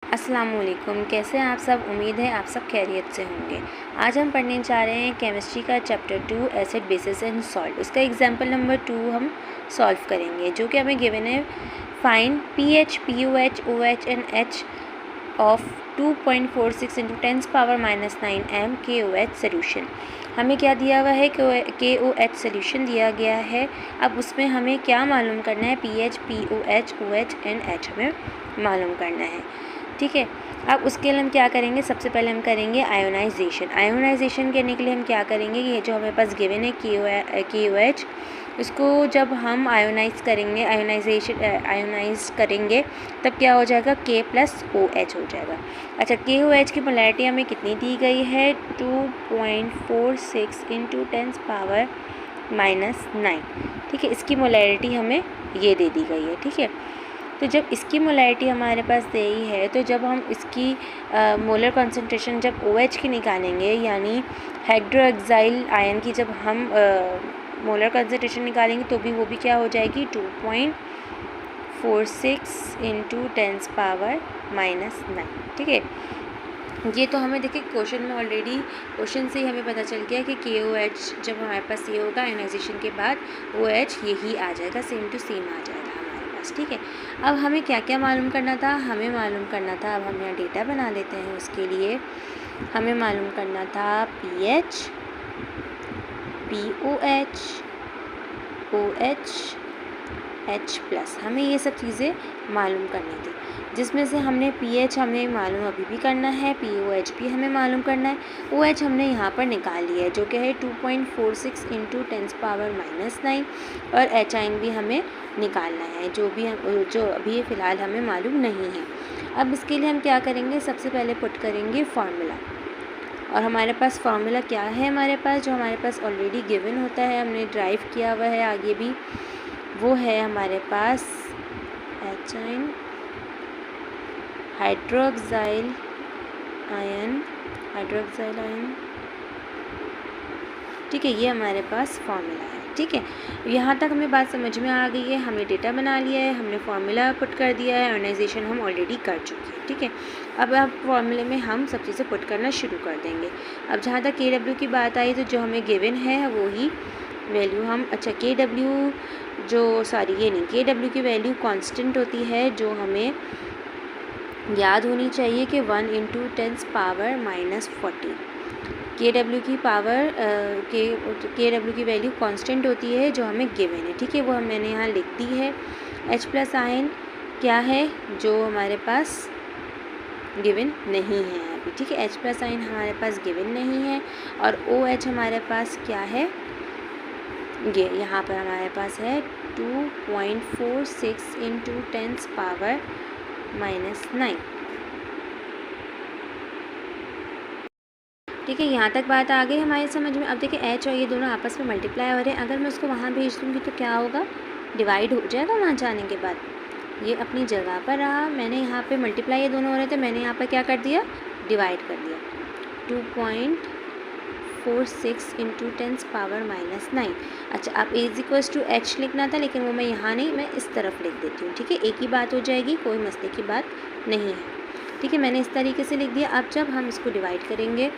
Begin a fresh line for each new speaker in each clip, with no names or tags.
अस्सलामुअलैकुम, कैसे हैं आप सब। उम्मीद है आप सब खैरियत से होंगे। आज हम पढ़ने जा रहे हैं केमिस्ट्री का chapter 2 acid basis and salt. उसका एग्जांपल नंबर 2 हम सॉल्व करेंगे, जो कि हमें गिवन है। Find pH, pOH, OH and H of 2.46 × 10⁻⁹ m KOH solution. हमें क्या दिया हुआ है, KOH सोल्यूशन दिया गया है। अब उसमें हमें क्या मालूम करना है, pH, pOH, OH and H हमें मालूम करना है। ठीक है, अब उसके लिए हम क्या करेंगे, सबसे पहले हम करेंगे आयोनाइजेशन। आयोनाइजेशन करने के लिए हम क्या करेंगे, ये जो हमें पास गिवन है KOH, इसको जब हम आयोनाइज करेंगे तब क्या हो जाएगा, K+OH हो जाएगा। अच्छा, KOH की मोलैरिटी हमें कितनी दी गई है, 2.46 × 10⁻⁹ ठीक है, इसकी मोलैरिटी हमें ये दे दी गई है। ठीक है, तो जब इसकी मोलैरिटी हमारे पास दे ही है, तो जब हम इसकी मोलर कॉन्सेंट्रेशन जब OH की निकालेंगे, यानी हाइड्रोक्साइल आयन की जब हम मोलर कॉन्सेंट्रेशन निकालेंगे, तो भी वो भी क्या हो जाएगी, 2.46 × 10⁻⁹ ठीक है। ये तो हमें देखिए क्वेश्चन में ऑलरेडी, क्वेश्चन से ही हमें पता चल गया कि KOH जब हमारे पास ये होगा आयोनाइजेशन के बाद, OH यही आ जाएगा, सेम टू सेम आ जाएगा हमारे पास। ठीक है, अब हमें क्या क्या मालूम करना था, हमें मालूम करना था, अब हम यहाँ डेटा बना लेते हैं। उसके लिए हमें मालूम करना था pH, POH, OH, H+, हमें ये सब चीज़ें मालूम करनी थी, जिसमें से हमने pH हमें मालूम अभी भी करना है, POH भी हमें मालूम करना है, OH हमने यहाँ पर निकाल लिया है, जो कि है 2.46 × 10⁻⁹ और H आयन भी हमें निकालना है, जो अभी फ़िलहाल हमें मालूम नहीं है। अब इसके लिए हम क्या करेंगे, सबसे पहले पुट करेंगे फार्मूला। और हमारे पास फार्मूला क्या है, हमारे पास जो हमारे पास ऑलरेडी गिवन होता है, हमने ड्राइव किया हुआ है आगे भी, वो है हमारे पास H आयन, हाइड्रोक्साइल आयन, ठीक है, ये हमारे पास फार्मूला है। ठीक है, यहाँ तक हमें बात समझ में आ गई है, हमने डेटा बना लिया है, हमने फार्मूला पुट कर दिया है, आयोनाइजेशन हम ऑलरेडी कर चुके हैं। ठीक है, अब फार्मूले में हम सब चीज़ें पुट करना शुरू कर देंगे। अब जहाँ तक KW की बात आई, तो जो हमें गिवन है वो ही वैल्यू हम, अच्छा KW की वैल्यू कांस्टेंट होती है, जो हमें याद होनी चाहिए कि 1 × 10⁻⁻14 KW की वैल्यू कांस्टेंट होती है, जो हमें गिवन है। ठीक है, वो मैंने यहाँ लिख दी है। H+ आयन क्या है, जो हमारे पास गिवन नहीं है अभी। ठीक है, H+ आयन हमारे पास गिवन नहीं है, और OH हमारे पास क्या है, ये यहाँ पर हमारे पास है 2.46 × 10⁻⁹ ठीक है, यहाँ तक बात आ गई हमारी समझ में। अब देखिए H और ये दोनों आपस में मल्टीप्लाई हो रहे हैं, अगर मैं उसको वहाँ भेज दूँगी तो क्या होगा, डिवाइड हो जाएगा वहाँ जाने के बाद। ये अपनी जगह पर रहा, मैंने यहाँ पे मल्टीप्लाई ये दोनों हो रहे थे, मैंने यहाँ पर क्या कर दिया, डिवाइड कर दिया। 2.46 × 10⁻⁹ अच्छा, अब H लिखना था, लेकिन वो मैं यहाँ नहीं, मैं इस तरफ लिख देती हूँ। ठीक है, एक ही बात हो जाएगी, कोई मसले की बात नहीं है। ठीक है, मैंने इस तरीके से लिख दिया। अब जब हम इसको डिवाइड करेंगे,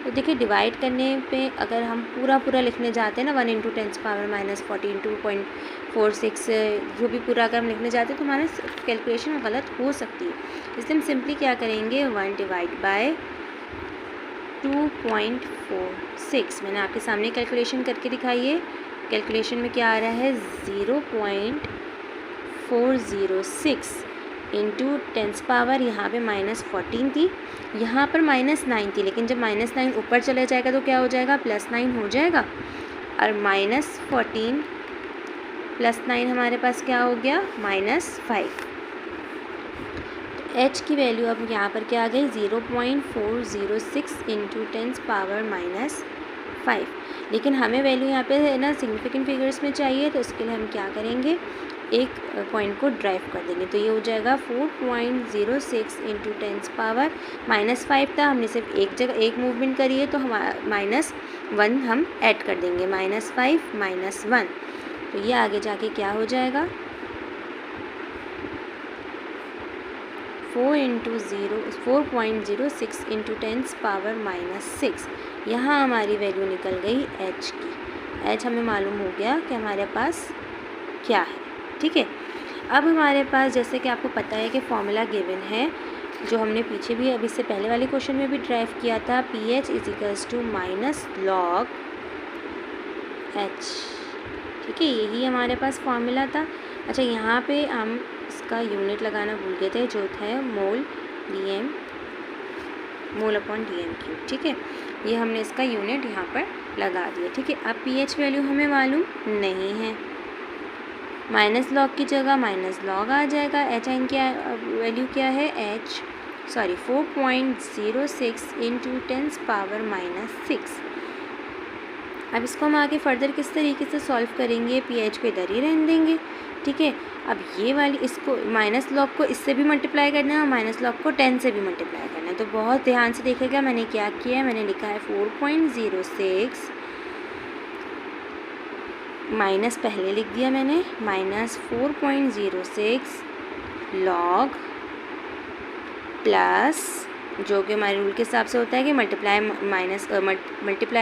तो देखिए डिवाइड करने पे अगर हम पूरा लिखने जाते हैं ना, 1 × 10⁻⁻14 2.46 जो भी पूरा अगर हम लिखने जाते हैं, तो हमारे कैलकुलेशन गलत हो सकती है। इसलिए हम सिंपली क्या करेंगे, 1 / 2.46, मैंने आपके सामने कैलकुलेशन करके दिखाई है। कैलकुलेशन में क्या आ रहा है, 0.406 × 10⁻, यहाँ पे -14 थी, यहाँ पर -9 थी, लेकिन जब -9 ऊपर चला जाएगा तो क्या हो जाएगा, +9 हो जाएगा, और -14 + 9 हमारे पास क्या हो गया, -5। तो H की वैल्यू अब यहाँ पर क्या आ गई, 0.406 × 10⁻⁻5, लेकिन हमें वैल्यू यहाँ पे है ना सिग्निफिकेंट फिगर्स में चाहिए, तो उसके लिए हम क्या करेंगे, एक पॉइंट को ड्राइव कर देंगे, तो ये हो जाएगा 4.06 × 10⁻⁻5 था, हमने सिर्फ एक जगह एक मूवमेंट करी है, तो हम -1 हम ऐड कर देंगे, -5 -1, तो ये आगे जाके क्या हो जाएगा, 4.06 इंटू 10 पावर -6। यहाँ हमारी वैल्यू निकल गई h की। h हमें मालूम हो गया कि हमारे पास क्या है। ठीक है, अब हमारे पास जैसे कि आपको पता है कि फॉर्मूला गिवन है जो हमने पीछे भी अभी से पहले वाले क्वेश्चन में भी ड्राइव किया था, pH is to minus log h। ठीक है, यही हमारे पास फॉर्मूला था। अच्छा, यहाँ पे हम इसका यूनिट लगाना भूल गए थे जो था मोल अपॉन dm क्यूब। ठीक है, ये हमने इसका यूनिट यहाँ पर लगा दिया। ठीक है, अब pH वैल्यू हमें मालूम नहीं है, माइनस लॉग की जगह माइनस लॉग आ जाएगा। एच आइन क्या वैल्यू क्या है, 4.06 इंटू 10 पावर -6। अब इसको हम आगे फर्दर किस तरीके से सॉल्व करेंगे, pH को इधर ही रहने देंगे। ठीक है, अब ये वाली इसको माइनस लॉग को इससे भी मल्टीप्लाई करना है और माइनस लॉग को 10 से भी मल्टीप्लाई करना है। तो बहुत ध्यान से देखिएगा मैंने क्या किया है, मैंने लिखा है 4.06 माइनस पहले लिख दिया मैंने माइनस 4.06 लॉग प्लस, जो कि हमारे रूल के हिसाब से होता है कि मल्टीप्लाई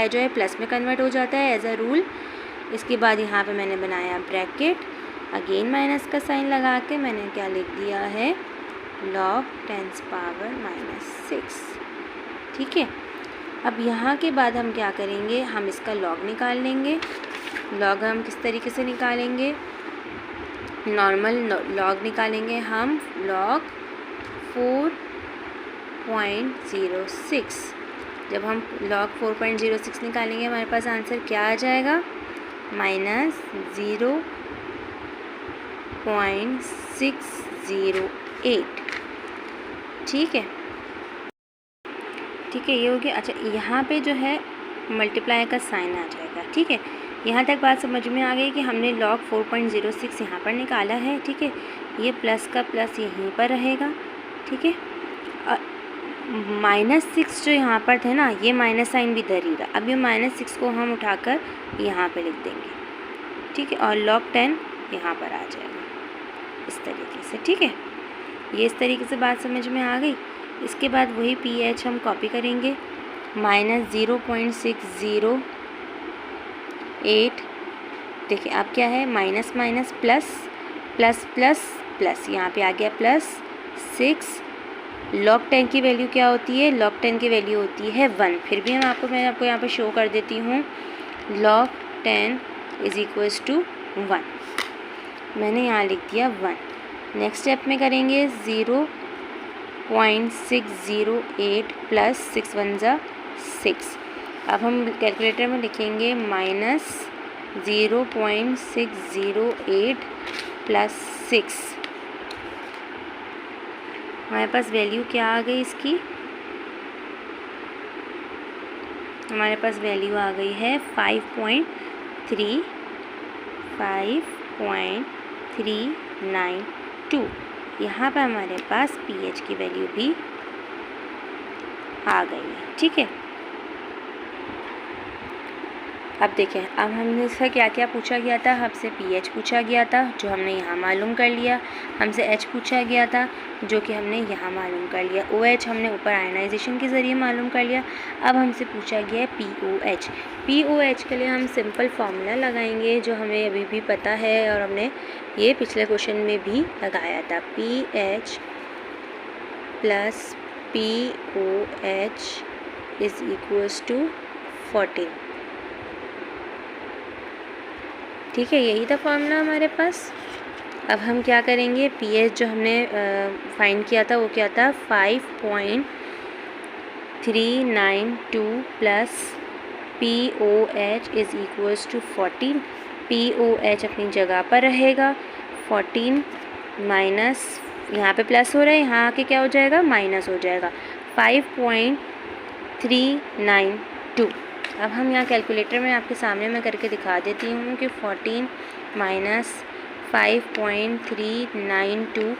जो है प्लस में कन्वर्ट हो जाता है एज अ रूल। इसके बाद यहाँ पे मैंने बनाया ब्रैकेट, अगेन माइनस का साइन लगा के मैंने क्या लिख दिया है, लॉग 10 पावर -6। ठीक है, अब यहाँ के बाद हम क्या करेंगे, हम इसका लॉग निकाल लेंगे। लॉग हम किस तरीके से निकालेंगे, नॉर्मल लॉग निकालेंगे हम, लॉग 4.06। जब हम लॉग 4.06 निकालेंगे हमारे पास आंसर क्या आ जाएगा, -0.608। ठीक है, ठीक है, ये हो गया। अच्छा, यहाँ पे जो है मल्टीप्लाई का साइन आ जाएगा। ठीक है, यहाँ तक बात समझ में आ गई कि हमने लॉग 4.06 यहाँ पर निकाला है। ठीक है, ये प्लस का प्लस यहीं पर रहेगा। ठीक है, -6 जो यहाँ पर थे ना, ये माइनस साइन भी इधर ही रहा। अब ये -6 को हम उठाकर यहाँ पे लिख देंगे। ठीक है, और log 10 यहाँ पर आ जाएगा इस तरीके से। ठीक है, ये इस तरीके से बात समझ में आ गई। इसके बाद वही pH हम कॉपी करेंगे, -0.608। देखिए अब क्या है, minus minus plus plus plus plus, यहाँ पे आ गया +6। log 10 की वैल्यू क्या होती है, log 10 की वैल्यू होती है 1। फिर भी मैं आपको यहाँ पे शो कर देती हूँ, log 10 इज इक्वल्स टू 1। मैंने यहाँ लिख दिया 1। नेक्स्ट स्टेप में करेंगे 0.608 प्लस 6 1 ज़ा 6। अब हम कैलकुलेटर में लिखेंगे -0.608 प्लस 6। हमारे पास वैल्यू क्या आ गई इसकी, हमारे पास वैल्यू आ गई है 5.392। यहाँ पर हमारे पास pH की वैल्यू भी आ गई है। ठीक है, अब देखें, अब हमने इसका क्या क्या पूछा गया था, हमसे pH पूछा गया था जो हमने यहाँ मालूम कर लिया, हमसे H पूछा गया था जो कि हमने यहाँ मालूम कर लिया, OH हमने ऊपर आयनाइजेशन के ज़रिए मालूम कर लिया। अब हमसे पूछा गया है POH। POH के लिए हम सिंपल फार्मूला लगाएंगे जो हमें अभी भी पता है और हमने ये पिछले क्वेश्चन में भी लगाया था, pH plus POH is equals to 14। ठीक है, यही था फॉर्मूला हमारे पास। अब हम क्या करेंगे, pH जो हमने फाइंड किया था वो क्या था, 5.392 plus POH is equals to 14। POH अपनी जगह पर रहेगा, 14 माइनस, यहाँ पे प्लस हो रहा है, यहाँ आके क्या हो जाएगा, माइनस हो जाएगा, 5.392। अब हम यहाँ कैलकुलेटर में आपके सामने मैं करके दिखा देती हूँ कि 14 माइनस 5.392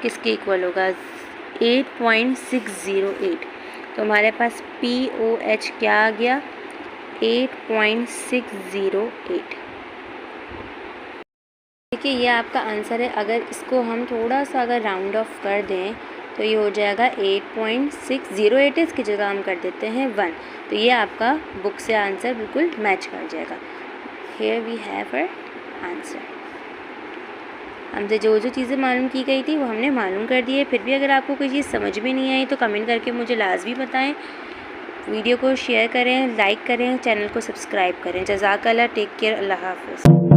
किसके इक्वल होगा, 8.608। तो हमारे पास POH क्या आ गया, 8.608। देखिए ये आपका आंसर है। अगर इसको हम थोड़ा सा अगर राउंड ऑफ कर दें तो ये हो जाएगा 8.608, इसकी जगह हम कर देते हैं 1। तो ये आपका बुक से आंसर बिल्कुल मैच कर जाएगा। Here we have our answer. हमसे जो जो चीज़ें मालूम की गई थी वो हमने मालूम कर दी है। फिर भी अगर आपको कोई चीज़ समझ में नहीं आई तो कमेंट करके मुझे लाजमी बताएं। वीडियो को शेयर करें, लाइक करें, चैनल को सब्सक्राइब करें। जज़ाकल्लाह, टेक केयर, अल्लाह हाफ़िज़।